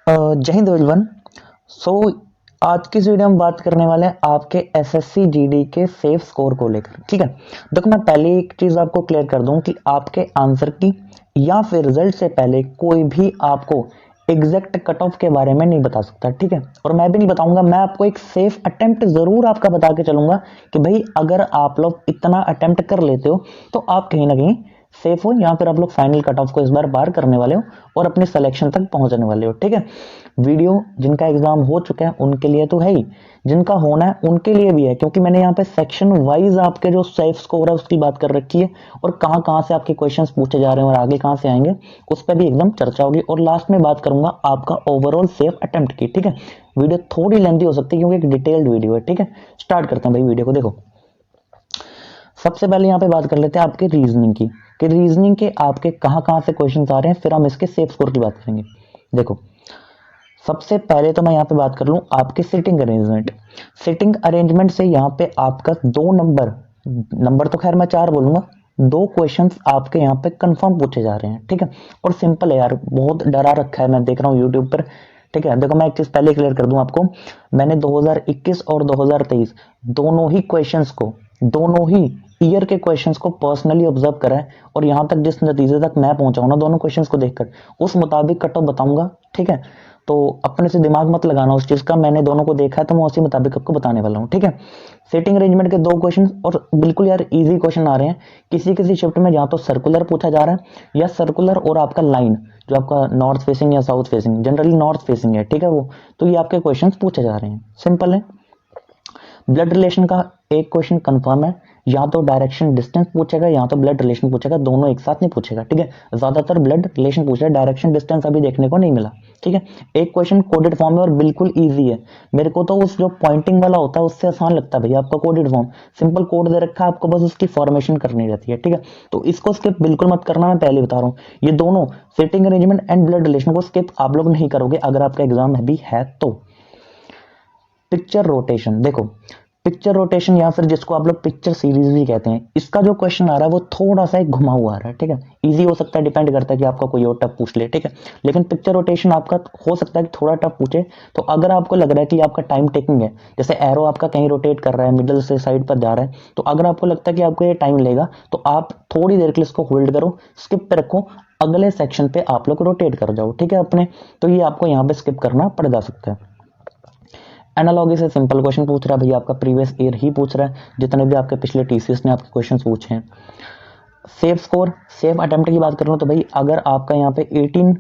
जय हिंद एवरीवन। सो आज की इस वीडियो में बात करने वाले हैं आपके एसएससी जीडी के सेफ स्कोर को लेकर। ठीक है, देखो मैं पहले एक चीज आपको क्लियर कर दूं कि आपके आंसर की या फिर रिजल्ट से पहले कोई भी आपको एग्जैक्ट कट ऑफ के बारे में नहीं बता सकता। ठीक है, और मैं भी नहीं बताऊंगा, मैं आपको एक सेफ अटेम्प्ट जरूर आपका बता के चलूंगा कि भाई अगर आप लोग इतना अटेम्प्ट कर लेते हो तो आप कहीं ना कहीं सेफ हो, या फिर आप लोग फाइनल कट ऑफ को इस बार पार करने वाले हो और अपने सिलेक्शन तक पहुंचने वाले हो। ठीक है, वीडियो जिनका एग्जाम हो चुका है उनके लिए तो है ही, जिनका होना है उनके लिए भी है, क्योंकि मैंने यहाँ पे सेक्शन वाइज आपके जो सेफ स्कोर है उसकी बात कर रखी है और कहाँ कहाँ से आपके क्वेश्चंस पूछे जा रहे हैं और आगे कहाँ से आएंगे उस पर भी एकदम चर्चा होगी। और लास्ट में बात करूंगा आपका ओवरऑल सेफ अटेम्प्ट की। ठीक है, वीडियो थोड़ी लेंथी हो सकती है क्योंकि एक डिटेल्ड वीडियो है। ठीक है, स्टार्ट करते हैं भाई वीडियो को। देखो सबसे पहले यहाँ पे बात कर लेते हैं आपके रीजनिंग की, कि रीजनिंग के आपके कहाँ कहाँ से क्वेश्चन आ रहे हैं, फिर हम इसके सेफ स्कोर की बात करेंगे। देखो सबसे पहले तो मैं यहाँ पे बात कर लूँ आपके सिटिंग अरेंजमेंट। सिटिंग अरेंजमेंट से यहाँ पे आपका दो नंबर तो खैर मैं 4 बोलूंगा, 2 क्वेश्चंस आपके यहाँ पे कंफर्म पूछे जा रहे हैं। ठीक है, और सिंपल है यार, बहुत डरा रखा है मैं देख रहा हूँ यूट्यूब पर। ठीक है, देखो मैं एक चीज पहले क्लियर कर दूं आपको, मैंने 2021 और 2023 दोनों ही क्वेश्चंस को, दोनों ही ईयर के क्वेश्चंस को पर्सनली ऑब्जर्व करा है और यहां तक जिस नतीजे तक मैं पहुंचा हूं ना दोनों क्वेश्चंस को देखकर, उस मुताबिक कट ऑफ बताऊंगा। ठीक है, तो अपने से दिमाग मत लगाना उस चीज का, मैंने दोनों को देखा है तो मैं उसी मुताबिक आपको बताने वाला हूँ। ठीक है, सेटिंग अरेंजमेंट के 2 क्वेश्चन और बिल्कुल यार इजी क्वेश्चन आ रहे हैं। किसी किसी शिफ्ट में जहां तो सर्कुलर पूछा जा रहा है या सर्कुलर और आपका लाइन जो आपका नॉर्थ फेसिंग या south facing, generally north facing है। ठीक है, वो तो ये आपके क्वेश्चंस पूछे जा रहे हैं, सिंपल है। ब्लड रिलेशन का एक क्वेश्चन कंफर्म है, या तो डायरेक्शन डिस्टेंस पूछेगा या तो ब्लड रिलेशन पूछेगा, दोनों एक साथ नहीं पूछेगा। ठीक है, ज्यादातर ब्लड रिलेशन पूछ रहा है, डायरेक्शन डिस्टेंस अभी देखने को नहीं मिला। ठीक है, एक क्वेश्चन कोडेड फॉर्म में और बिल्कुल इजी है, मेरे को तो उस जो पॉइंटिंग वाला होता है उससे आसान लगता है भैया। आपका कोडेड फॉर्म सिंपल कोड दे रखा है, आपको बस उसकी फॉर्मेशन करनी रहती है। ठीक है, तो इसको स्किप बिल्कुल मत करना, मैं पहले बता रहा हूँ। ये दोनों sitting arrangement and blood relation को स्किप आप लोग नहीं करोगे अगर आपका एग्जाम भी है तो। पिक्चर रोटेशन, देखो पिक्चर रोटेशन या फिर जिसको आप लोग पिक्चर सीरीज भी कहते हैं, इसका जो क्वेश्चन आ रहा है वो थोड़ा सा एक घुमा हुआ आ रहा है। ठीक है, इजी हो सकता है, डिपेंड करता है कि आपका कोई और टफ पूछ ले। ठीक है, लेकिन पिक्चर रोटेशन आपका हो सकता है कि थोड़ा टफ पूछे, तो अगर आपको लग रहा है कि आपका टाइम टेकिंग है, जैसे एरो आपका कहीं रोटेट कर रहा है, मिडल से साइड पर जा रहा है, तो अगर आपको लगता है कि आपको ये टाइम लेगा तो आप थोड़ी देर के लिए इसको होल्ड करो, स्किप पे रखो, अगले सेक्शन पे आप लोग रोटेट कर जाओ। ठीक है अपने, तो ये आपको यहाँ पे स्किप करना पड़ जा सकता है। एनालॉगी से सिंपल क्वेश्चन पूछ रहा है भैया, आपका प्रीवियस ईयर ही पूछ रहा है, जितने भी आपके पिछले टीसीएस ने आपके क्वेश्चंस पूछे हैं। सेफ स्कोर, सेफ अटेम्प्ट की बात करूं तो भाई अगर आपका यहाँ पे 18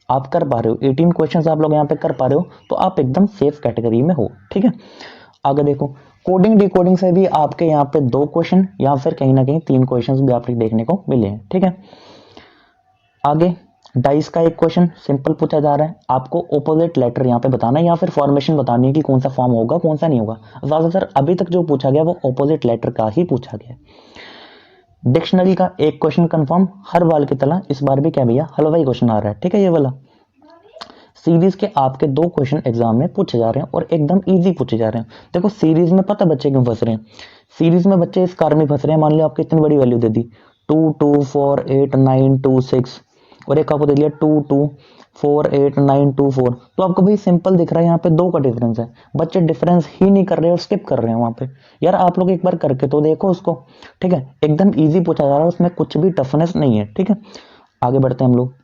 आप कर पा रहे हो, 18 क्वेश्चंस आप लोग यहाँ पे कर पा रहे हो, तो आप एकदम सेफ कैटेगरी में हो। ठीक है, आगे देखो कोडिंग डिकोडिंग से भी आपके यहाँ पे 2 क्वेश्चन या फिर कहीं ना कहीं 3 क्वेश्चन भी आपको देखने को मिले हैं। ठीक है, आगे डाइस का एक क्वेश्चन सिंपल पूछा जा रहा है, आपको ऑपोजिट लेटर यहाँ पे बताना है या फिर फॉर्मेशन बतानी है कि कौन सा फॉर्म होगा कौन सा नहीं होगा। ज्यादातर अभी तक जो पूछा गया वो ऑपोजिट लेटर का ही पूछा गया। डिक्शनरी का एक क्वेश्चन कंफर्म, हर बार की तरह इस बार भी क्या भैया हलवाई क्वेश्चन आ रहा है। ठीक है, ये वाला सीरीज के आपके 2 क्वेश्चन एग्जाम में पूछे जा रहे हैं और एकदम इजी पूछे जा रहे हैं। देखो सीरीज में पता बच्चे क्यों फंस रहे हैं, सीरीज में बच्चे इस कारण में फंस रहे हैं, मान लो आपको इतनी बड़ी वैल्यू दे दी 2 2 4 8 9 2 6 और एक आपको दे दिया 2 2 4 8 9 2 4, तो आपको भाई सिंपल दिख रहा है यहाँ पे 2 का डिफरेंस है, बच्चे डिफरेंस ही नहीं कर रहे और स्किप कर रहे हैं वहां पे। यार आप लोग एक बार करके तो देखो उसको। ठीक है, एकदम इजी पूछा जा रहा है, उसमें कुछ भी टफनेस नहीं है। ठीक है, आगे बढ़ते हैं हम लोग।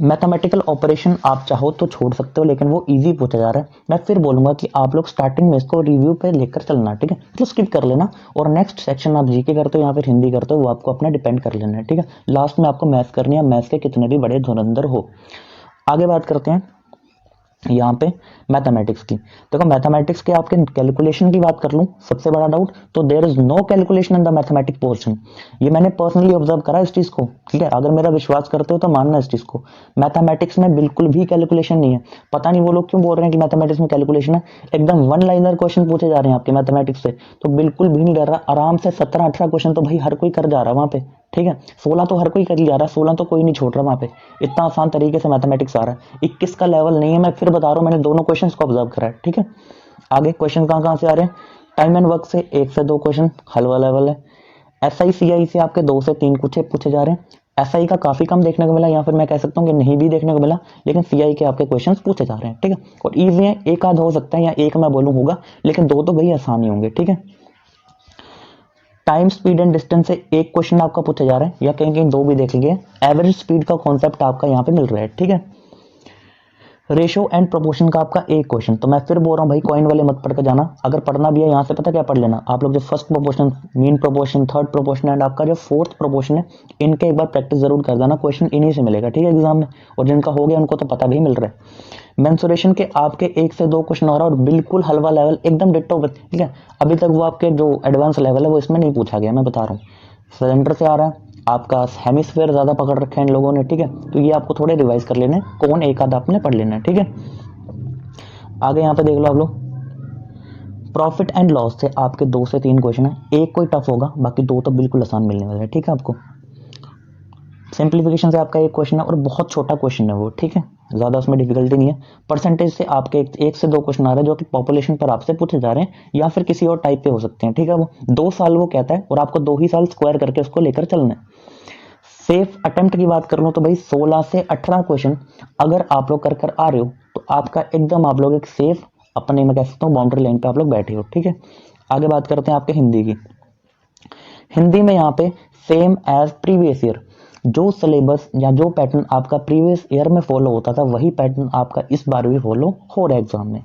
मैथमेटिकल ऑपरेशन आप चाहो तो छोड़ सकते हो, लेकिन वो इजी पूछा जा रहा है, मैं फिर बोलूंगा कि आप लोग स्टार्टिंग में इसको रिव्यू पे लेकर चलना। ठीक है, तो स्किप कर लेना और नेक्स्ट सेक्शन आप जीके करते हो या फिर हिंदी करते हो वो आपको अपना डिपेंड कर लेना है। ठीक है, लास्ट में आपको मैथ्स करनी है, मैथ्स के कितने भी बड़े धुरंधर हो। आगे बात करते हैं यहाँ पे मैथमेटिक्स की। देखो मैथमेटिक्स के आपके कैलकुलेशन की बात कर लूं, सबसे बड़ा डाउट तो there is no calculation in the mathematic portion. ये मैंने पर्सनली ऑब्जर्व करा इस चीज को। ठीक है, अगर मेरा विश्वास करते हो तो मानना इस चीज को, मैथमेटिक्स में बिल्कुल भी कैलकुलेशन नहीं है। पता नहीं वो लोग क्यों बोल रहे हैं कि मैथमेटिक्स में कैलकुलेशन है, एकदम वन लाइनर क्वेश्चन पूछे जा रहे हैं आपके मैथमेटिक्स से, तो बिल्कुल भी नहीं डर रहा, आराम से 17-18 क्वेश्चन तो भाई हर कोई कर जा रहा है वहां पे। ठीक है, 16 तो हर कोई कर ही जा रहा है, 16 तो कोई नहीं छोड़ रहा वहां पे, इतना आसान तरीके से मैथमेटिक्स आ रहा है। 21 का लेवल नहीं है, मैं फिर बता रहा हूँ, मैंने दोनों क्वेश्चंस को ऑब्जर्व करा है। ठीक है, आगे क्वेश्चन कहाँ कहाँ से आ रहे हैं, टाइम एंड वर्क से 1 से 2 क्वेश्चन हलवा लेवल है, SI CI से आपके 2 से 3 कुछ पूछे जा रहे हैं, एसआई का काफी कम देखने को मिला, या फिर मैं कह सकता हूँ कि नहीं भी देखने को मिला, लेकिन सीआई के आपके क्वेश्चंस पूछे जा रहे हैं, ठीक है। और इजी है, एक आध हो सकता है या एक मैं बोलूँ होगा, लेकिन दो तो भाई आसान ही होंगे, ठीक है। टाइम, स्पीड एंड डिस्टेंस से एक क्वेश्चन आपका पूछा जा रहा है, या कहीं कहीं दो भी देख लीजिए। एवरेज स्पीड का कॉन्सेप्ट आपका यहाँ पे मिल रहा है, ठीक है। रेशो एंड प्रोपोर्शन का आपका एक क्वेश्चन, तो मैं फिर बोल रहा हूँ भाई कॉइन वाले मत पढ़ के जाना, अगर पढ़ना भी है यहाँ से पता क्या पढ़ लेना आप लोग, जो first proportion, mean proportion, third proportion and आपका जो फोर्थ प्रोपोर्शन है, इनके एक बार प्रैक्टिस जरूर कर देना, क्वेश्चन इन्हीं से मिलेगा, ठीक है, एग्जाम में। और जिनका हो गया उनको तो पता भी मिल रहा है। मेंसुरेशन के आपके 1 से 2 क्वेश्चन हो रहा है, और बिल्कुल हलवा लेवल एकदम डिट्टो, ठीक है। अभी तक वो आपके जो एडवांस लेवल है वो इसमें नहीं पूछा गया, मैं बता रहा हूँ। सिलेंडर से आ रहा है आपका, हेमिस्फेयर ज्यादा पकड़ रखे हैं इन लोगों ने, ठीक है। तो ये आपको थोड़े रिवाइज कर लेने, कौन एक आध आपने पढ़ लेना है, ठीक है। आगे यहाँ पे देख लो आप लोग, प्रॉफिट एंड लॉस से आपके 2 से 3 क्वेश्चन है, एक कोई टफ होगा, बाकी 2 तो बिल्कुल आसान मिलने वाला है, ठीक है आपको। सिंप्लीफिकेशन से आपका एक क्वेश्चन है, और बहुत छोटा क्वेश्चन है वो, ठीक है, ज्यादा उसमें डिफिकल्टी नहीं है। परसेंटेज से आपके 1 से 2 क्वेश्चन आ रहे हैं, जो कि पॉपुलेशन पर आपसे पूछे जा रहे हैं, या फिर किसी और टाइप पे हो सकते हैं, ठीक है। वो 2 साल वो कहता है, और आपको 2 ही साल स्क्वायर करके उसको लेकर चलना है। सेफ अटेम्प्ट की बात कर लो तो भाई 16 से 18 क्वेश्चन अगर आप लोग कर आ रहे हो, तो आपका एकदम आप लोग एक सेफ अपने, मैं कह सकता हूँ बाउंड्री लाइन पे आप लोग बैठे हो, ठीक है। आगे बात करते हैं आपके हिंदी की। हिंदी में यहाँ पे सेम एज प्रीवियस ईयर, जो सिलेबस या जो पैटर्न आपका प्रीवियस ईयर में फॉलो होता था, वही पैटर्न आपका इस बार भी फॉलो हो रहा है एग्जाम में।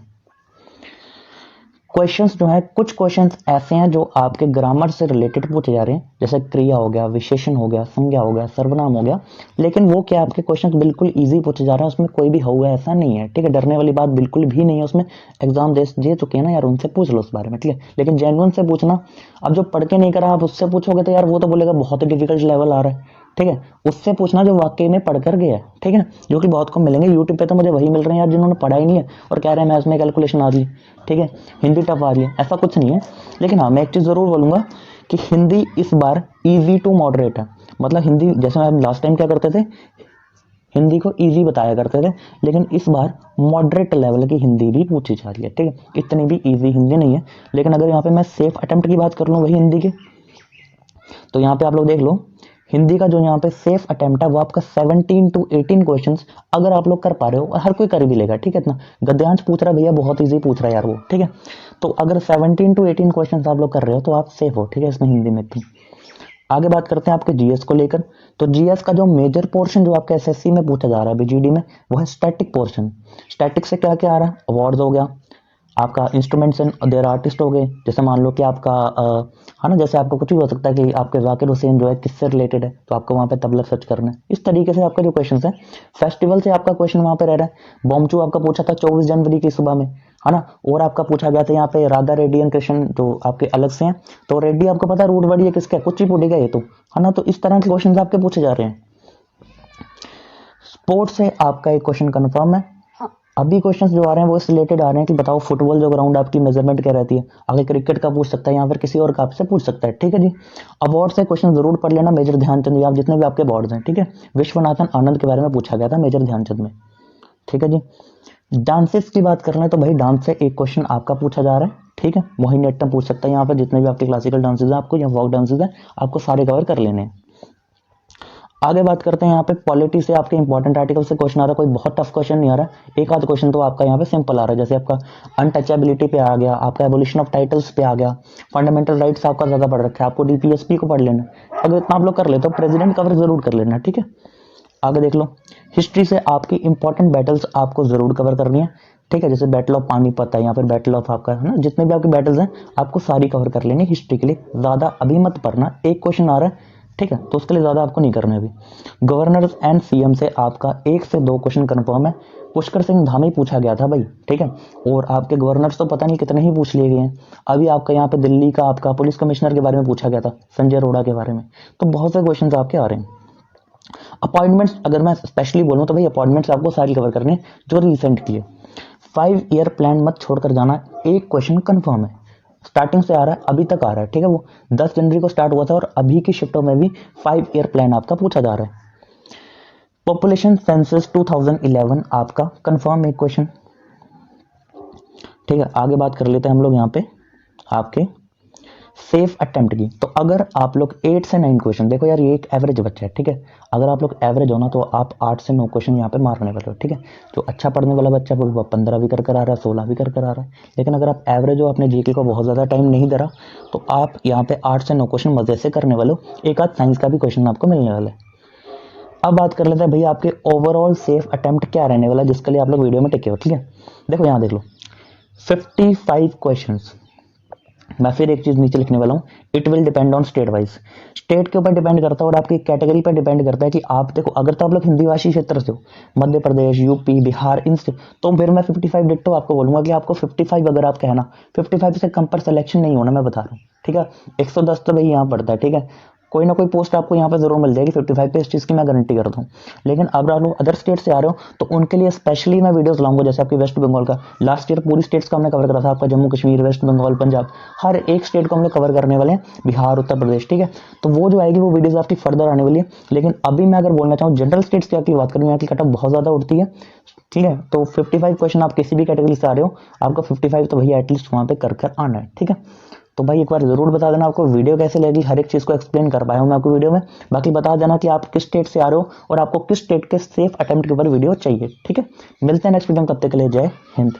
क्वेश्चंस जो है, कुछ क्वेश्चंस ऐसे हैं जो आपके ग्रामर से रिलेटेड पूछे जा रहे हैं, जैसे क्रिया हो गया, विशेषण हो गया, संज्ञा हो गया, सर्वनाम हो गया, लेकिन वो क्या आपके क्वेश्चंस बिल्कुल इजी पूछे जा रहे हैं, उसमें कोई भी हुआ ऐसा नहीं है, ठीक है। डरने वाली बात बिल्कुल भी नहीं है उसमें, एग्जाम दे चुके हैं ना यार, उनसे पूछ लो उस बारे में, ठीक है। लेकिन जेन्युइन से पूछना, अब जो पढ़ के नहीं करा आप उससे पूछोगे तो यार वो तो बोलेगा बहुत ही डिफिकल्ट लेवल आ रहा है, ठीक है। उससे पूछना जो वाकई में पढ़कर गया है, ठीक है, जो कि बहुत कम मिलेंगे यूट्यूब पे, तो मुझे वही मिल रहे हैं यार जिन्होंने पढ़ा ही नहीं है और कह रहे हैं मैथ्स में कैलकुलेशन आ रही है, ठीक है, हिंदी टफ आ रही है, ऐसा कुछ नहीं है। लेकिन हाँ, मैं एक चीज जरूर बोलूंगा कि हिंदी इस बार इजी टू मॉडरेट है, मतलब हिंदी जैसे हम लास्ट टाइम क्या करते थे, हिंदी को इजी बताया करते थे, लेकिन इस बार मॉडरेट लेवल की हिंदी भी पूछी जा रही है, ठीक है। इतनी भी इजी हिंदी नहीं है, लेकिन अगर यहाँ पे मैं सेफ अटेम्प्ट की बात कर लूँ वही हिंदी की, तो यहाँ पे आप लोग देख लो, हिंदी का जो यहाँ पे सेफ अटेम्प्ट है वो आपका 17 to 18 क्वेश्चंस अगर आप लोग कर पा रहे हो, और हर कोई कर भी लेगा, ठीक है। इतना गद्यांश पूछ रहा है भैया, बहुत इजी पूछ रहा है यार वो, ठीक है। तो अगर 17 to 18 क्वेश्चंस आप लोग कर रहे हो तो आप सेफ हो, ठीक है, इसमें हिंदी में थी। आगे बात करते हैं आपके जीएस को लेकर, तो जीएस का जो मेजर पोर्शन जो आपके एसएससी में पूछा जा रहा है बीजीडी में, वो है स्टैटिक पोर्शन। स्टैटिक से क्या क्या आ रहा है, अवार्ड्स हो गया आपका, इंस्ट्रूमेंट्स एंड देयर आर्टिस्ट हो गए, जैसे मान लो कि आपका है ना, जैसे आपको कुछ भी हो सकता है कि आपके जाकिर हुसैन जो है किससे रिलेटेड है, तो आपको वहाँ पे तबला सर्च करना है, इस तरीके से आपका जो क्वेश्चन है। फेस्टिवल से आपका क्वेश्चन वहाँ पे रह रहा है, बॉम्बचू आपका पूछा था 24 जनवरी की सुबह में, है ना, और आपका पूछा गया था यहाँ पे राधा रेड्डी एंड कृष्ण जो आपके अलग से हैं, तो रेड्डी आपको पता है रूट वर्ड ये किसका है, कुचिपुड़ी का ये तो, है ना। तो इस तरह के क्वेश्चन आपके पूछे जा रहे हैं। स्पोर्ट्स से आपका एक क्वेश्चन कंफर्म है। अभी क्वेश्चंस जो आ रहे हैं वो इस रिलेटेड आ रहे हैं कि बताओ फुटबॉल जो ग्राउंड आपकी मेजरमेंट क्या रहती है, आगे क्रिकेट का पूछ सकता है या फिर किसी और का आपसे पूछ सकता है, ठीक है जी। अवार्ड से क्वेश्चन जरूर पढ़ लेना, मेजर ध्यानचंद या जितने भी आपके अवार्ड्स हैं, ठीक है। विश्वनाथन आनंद के बारे में पूछा गया था मेजर ध्यानचंद में, ठीक है जी। डांसेस की बात कर रहे हैं तो भाई डांस से एक क्वेश्चन आपका पूछा जा रहा है, ठीक है, मोहिनीअट्टम पूछ सकता है, यहाँ पर जितने भी आपके क्लासिकल डांसेज हैं आपको या वॉक डांसेज हैं आपको सारे कवर कर लेने हैं। आगे बात करते हैं यहाँ पे पॉलिटी से आपके इंपॉर्टेंट आर्टिकल से क्वेश्चन आ रहा है, कोई बहुत टफ क्वेश्चन नहीं आ रहा है, एक आध क्वेश्चन तो आपका यहाँ पे सिंपल आ रहा है, जैसे आपका अनटचेबिलिटी पे आ गया, आपका एवोल्यूशन ऑफ टाइटल्स पे आ गया, फंडामेंटल राइट्स आपका ज्यादा पढ़ रखा है, आपको डीपीएसपी को पढ़ लेना, अगर इतना आप लोग कर लेते हो प्रेसिडेंट कवर जरूर कर लेना, ठीक है। आगे देख लो, हिस्ट्री से आपकी इंपॉर्टेंट बैटल्स आपको जरूर कवर करनी है, ठीक है, जैसे बैटल ऑफ पानीपत है या फिर बैटल ऑफ आपका है ना, जितने भी आपके बैटल्स हैं आपको सारी कवर कर लेनी हिस्ट्री के लिए, ज्यादा अभी मत पढ़ना, एक क्वेश्चन आ रहा है, ठीक है, तो उसके लिए ज्यादा आपको नहीं करना है अभी। गवर्नर एंड सीएम से आपका 1 से 2 क्वेश्चन कंफर्म है, पुष्कर सिंह धामी पूछा गया था भाई, ठीक है, और आपके गवर्नर्स तो पता नहीं कितने ही पूछ लिए गए हैं। अभी आपका यहाँ पे दिल्ली का आपका पुलिस कमिश्नर के बारे में पूछा गया था, संजय अरोड़ा के बारे में, तो बहुत से क्वेश्चन आपके आ रहे हैं। अपॉइंटमेंट्स अगर मैं स्पेशली बोलूं तो भाई अपॉइंटमेंट्स आपको सारी कवर करनी है जो रिसेंट की है। 5 ईयर प्लान मत छोड़कर जाना, एक क्वेश्चन कंफर्म है, स्टार्टिंग से आ रहा है अभी तक आ रहा है, ठीक है, वो 10 जनवरी को स्टार्ट हुआ था और अभी की शिफ्टों में भी 5 ईयर प्लान आपका पूछा जा रहा है। पॉपुलेशन सेंसस 2011 आपका कंफर्म एक क्वेश्चन, ठीक है। आगे बात कर लेते हैं हम लोग यहाँ पे आपके सेफ अटेम्प्ट की। तो अगर आप लोग 8 से 9 क्वेश्चन, देखो यार ये एक एवरेज बच्चा है, ठीक है, अगर आप लोग एवरेज हो ना तो आप 8 से 9 क्वेश्चन यहाँ पे मारने वाले हो, ठीक है। जो अच्छा पढ़ने वाला बच्चा है वो 15 भी कर आ रहा है, 16 भी कर आ रहा है। लेकिन अगर आप एवरेज हो, आपने जीके को बहुत ज़्यादा टाइम नहीं धरा, तो आप यहाँ पे 8 से 9 क्वेश्चन मजे से करने वाले हो। एक आध साइंस का भी क्वेश्चन आपको मिलने वाला है। अब बात कर लेते हैं भैया आपके ओवरऑल सेफ अटेम्प्ट क्या रहने वाला है, जिसके लिए आप लोग वीडियो में टिके हो, ठीक है। देखो यहाँ देख लो 55 क्वेश्चंस। मैं फिर एक चीज नीचे लिखने वाला हूँ, it will depend on state wise. State के ऊपर डिपेंड करता है और आपकी कैटेगरी पर डिपेंड करता है कि आप देखो, अगर तो आप लोग हिंदी भाषी क्षेत्र से हो, मध्य प्रदेश, यूपी, बिहार, इनसे, तो फिर मैं 55 डिट्टो आपको बोलूंगा कि आपको 55 अगर आप कहना 55 से कम पर सिलेक्शन नहीं होना, मैं बता रहा हूँ, ठीक है। 110 तो भाई यहाँ पड़ता है, ठीक है। कोई ना कोई पोस्ट आपको यहाँ पे जरूर मिल जाएगी 55 पे, इस चीज़ की मैं गारंटी करता हूँ। लेकिन अब आप लोग अदर स्टेट से आ रहे हो तो उनके लिए स्पेशली मैं वीडियोस लाऊंगा, जैसे आपकी वेस्ट बंगाल का लास्ट ईयर पूरी स्टेट्स का हमने कवर करा था, आपका जम्मू कश्मीर, वेस्ट बंगाल, पंजाब, हर एक स्टेट को हम लोग कवर करने वाले हैं, बिहार, उत्तर प्रदेश, ठीक है। तो वो जो आएगी वो वीडियोज आपकी फर्दर आने वाली है। लेकिन अभी मैं अगर बोलना चाहूँ जनरल स्टेट्स की बात करूँ, यहाँ की कटअप बहुत ज़्यादा उठती है, ठीक है। तो 55 क्वेश्चन आप किसी भी कैटेगरी से आ रहे हो, आपका 55 तो भैया एटलीस्ट वहाँ पे कर आना है, ठीक है। तो भाई एक बार जरूर बता देना आपको वीडियो कैसे लगी, हर एक चीज़ को एक्सप्लेन कर पाया हूँ मैं आपको वीडियो में। बाकी बता देना कि आप किस स्टेट से आ रहे हो और आपको किस स्टेट के सेफ अटेम्प्ट के ऊपर वीडियो चाहिए, ठीक है। मिलते हैं नेक्स्ट वीडियो में, तब तक के लिए जय हिंद।